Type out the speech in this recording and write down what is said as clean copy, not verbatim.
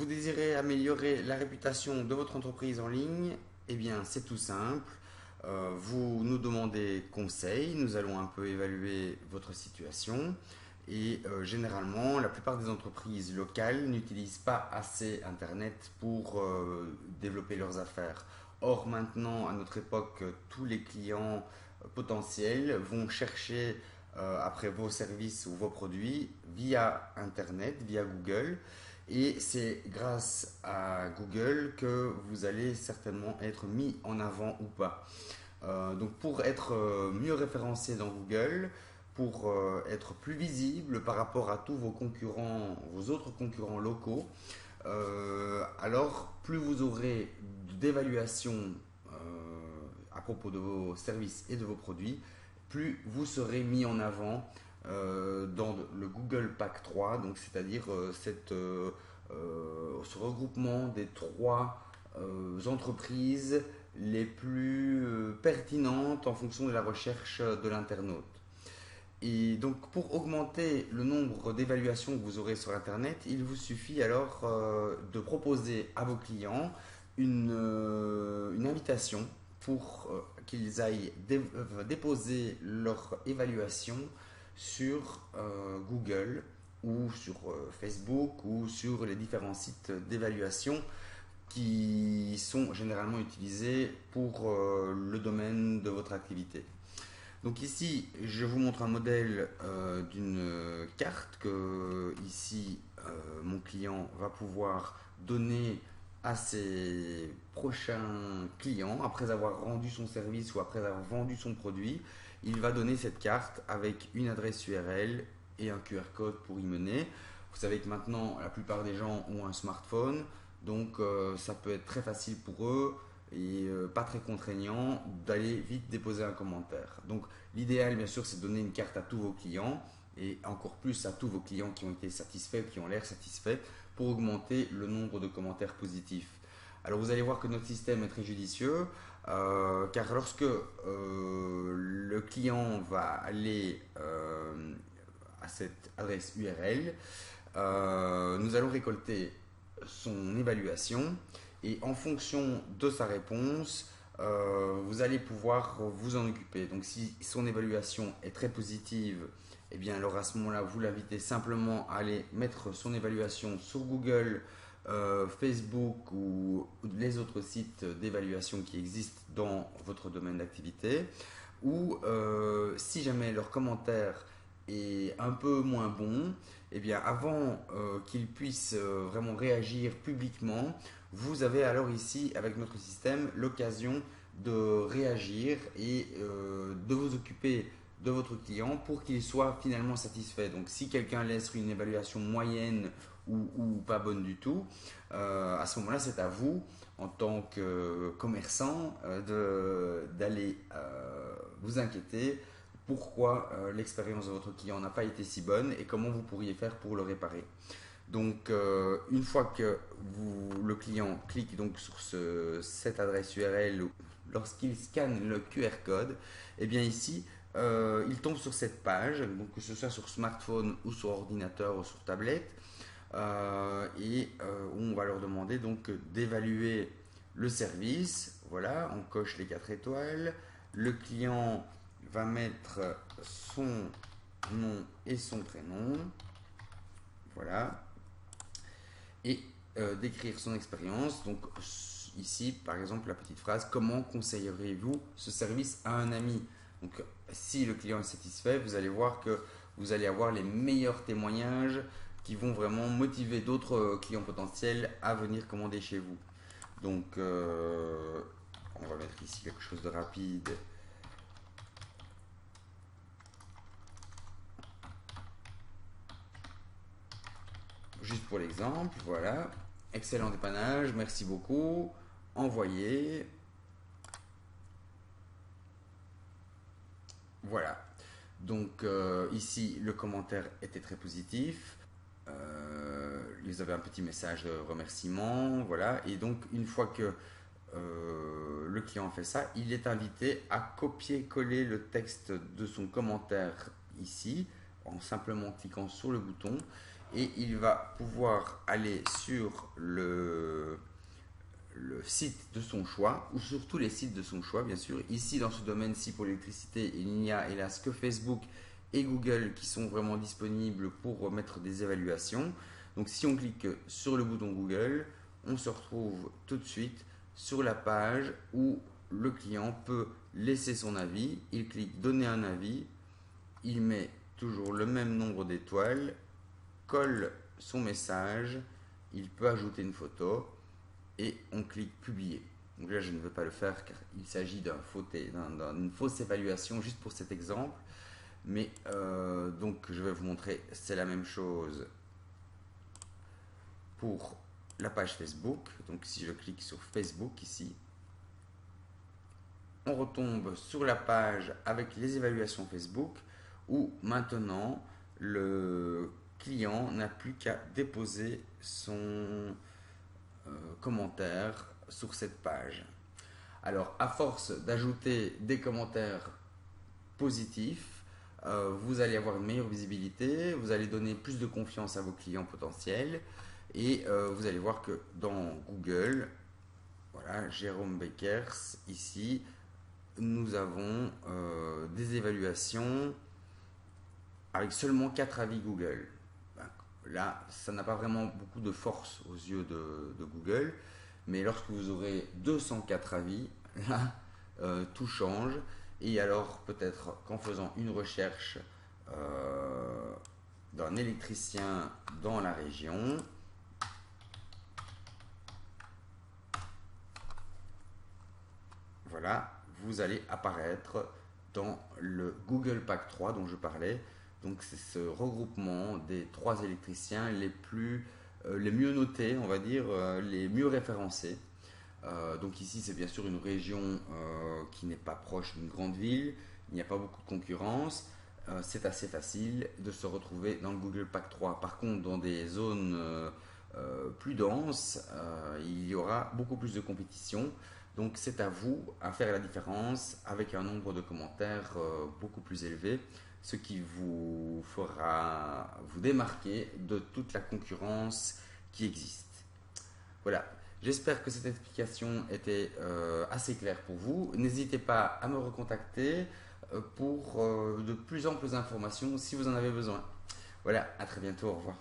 Vous désirez améliorer la réputation de votre entreprise en ligne? Eh bien, c'est tout simple. Vous nous demandez conseil, nous allons un peu évaluer votre situation et généralement, la plupart des entreprises locales n'utilisent pas assez Internet pour développer leurs affaires. Or, maintenant, à notre époque, tous les clients potentiels vont chercher après vos services ou vos produits via Internet, via Google. Et c'est grâce à Google que vous allez certainement être mis en avant ou pas. Donc pour être mieux référencé dans Google, pour être plus visible par rapport à tous vos concurrents, vos autres concurrents locaux, alors plus vous aurez d'évaluation à propos de vos services et de vos produits, plus vous serez mis en avant dans le Google Pack 3, donc c'est-à-dire ce regroupement des trois entreprises les plus pertinentes en fonction de la recherche de l'internaute. Et donc pour augmenter le nombre d'évaluations que vous aurez sur Internet, il vous suffit alors de proposer à vos clients une invitation pour qu'ils aillent déposer leur évaluation sur Google ou sur Facebook ou sur les différents sites d'évaluation qui sont généralement utilisés pour le domaine de votre activité. Donc ici, je vous montre un modèle d'une carte que ici mon client va pouvoir donner à ses prochains clients après avoir rendu son service ou après avoir vendu son produit. Il va donner cette carte avec une adresse URL et un QR code pour y mener. Vous savez que maintenant la plupart des gens ont un smartphone, donc ça peut être très facile pour eux et pas très contraignant d'aller vite déposer un commentaire. Donc l'idéal bien sûr c'est de donner une carte à tous vos clients et encore plus à tous vos clients qui ont été satisfaits, qui ont l'air satisfaits pour augmenter le nombre de commentaires positifs. Alors vous allez voir que notre système est très judicieux car lorsque le client va aller à cette adresse URL, nous allons récolter son évaluation et en fonction de sa réponse, vous allez pouvoir vous en occuper. Donc si son évaluation est très positive, eh bien alors à ce moment-là, vous l'invitez simplement à aller mettre son évaluation sur Google, Facebook ou les autres sites d'évaluation qui existent dans votre domaine d'activité. Ou si jamais leur commentaire est un peu moins bon, eh bien avant qu'ils puissent vraiment réagir publiquement, vous avez alors ici, avec notre système, l'occasion de réagir et de vous occuper de votre client pour qu'il soit finalement satisfait. Donc si quelqu'un laisse une évaluation moyenne ou pas bonne du tout, à ce moment-là, c'est à vous, en tant que commerçant, d'aller vous inquiéter pourquoi l'expérience de votre client n'a pas été si bonne et comment vous pourriez faire pour le réparer. Donc, une fois que le client clique donc sur cette adresse URL, lorsqu'il scanne le QR code, et bien ici, il tombe sur cette page, donc que ce soit sur smartphone ou sur ordinateur ou sur tablette, où on va leur demander donc d'évaluer le service. Voilà, on coche les 4 étoiles. Le client va mettre son nom et son prénom. Voilà et décrire son expérience. Donc ici, par exemple, la petite phrase: comment conseillerez-vous ce service à un ami? Donc si le client est satisfait, vous allez voir que vous allez avoir les meilleurs témoignages qui vont vraiment motiver d'autres clients potentiels à venir commander chez vous. Donc on va mettre ici quelque chose de rapide. Juste pour l'exemple, voilà. Excellent dépannage, merci beaucoup. Envoyer. Voilà. Donc ici, le commentaire était très positif. Ils avaient un petit message de remerciement. Voilà. Et donc, une fois que le client fait ça, il est invité à copier-coller le texte de son commentaire ici, en simplement cliquant sur le bouton. et il va pouvoir aller sur le site de son choix, ou sur tous les sites de son choix, bien sûr. Ici, dans ce domaine-ci, pour l'électricité, il n'y a hélas que Facebook et Google qui sont vraiment disponibles pour mettre des évaluations. Donc, si on clique sur le bouton Google, on se retrouve tout de suite sur la page où le client peut laisser son avis. Il clique donner un avis, il met toujours le même nombre d'étoiles, colle son message, il peut ajouter une photo et on clique publier. Donc là, je ne veux pas le faire car il s'agit d'une fausse évaluation juste pour cet exemple. Mais donc, je vais vous montrer, c'est la même chose pour la page Facebook. Donc, si je clique sur Facebook ici, on retombe sur la page avec les évaluations Facebook où maintenant le client n'a plus qu'à déposer son commentaire sur cette page. Alors, à force d'ajouter des commentaires positifs, vous allez avoir une meilleure visibilité, vous allez donner plus de confiance à vos clients potentiels et vous allez voir que dans Google, voilà, Jérôme Beckers, ici, nous avons des évaluations avec seulement 4 avis Google. Là, ça n'a pas vraiment beaucoup de force aux yeux de Google, mais lorsque vous aurez 204 avis, là, tout change. Et alors, peut-être qu'en faisant une recherche d'un électricien dans la région, voilà, vous allez apparaître dans le Google Pack 3 dont je parlais. Donc c'est ce regroupement des 3 électriciens les mieux notés, on va dire, les mieux référencés. Donc ici c'est bien sûr une région qui n'est pas proche d'une grande ville, il n'y a pas beaucoup de concurrence, c'est assez facile de se retrouver dans le Google Pack 3. Par contre dans des zones plus denses, il y aura beaucoup plus de compétition. Donc c'est à vous à faire la différence avec un nombre de commentaires beaucoup plus élevé, ce qui vous fera vous démarquer de toute la concurrence qui existe. Voilà, j'espère que cette explication était assez claire pour vous. N'hésitez pas à me recontacter pour de plus amples informations si vous en avez besoin. Voilà, à très bientôt, au revoir.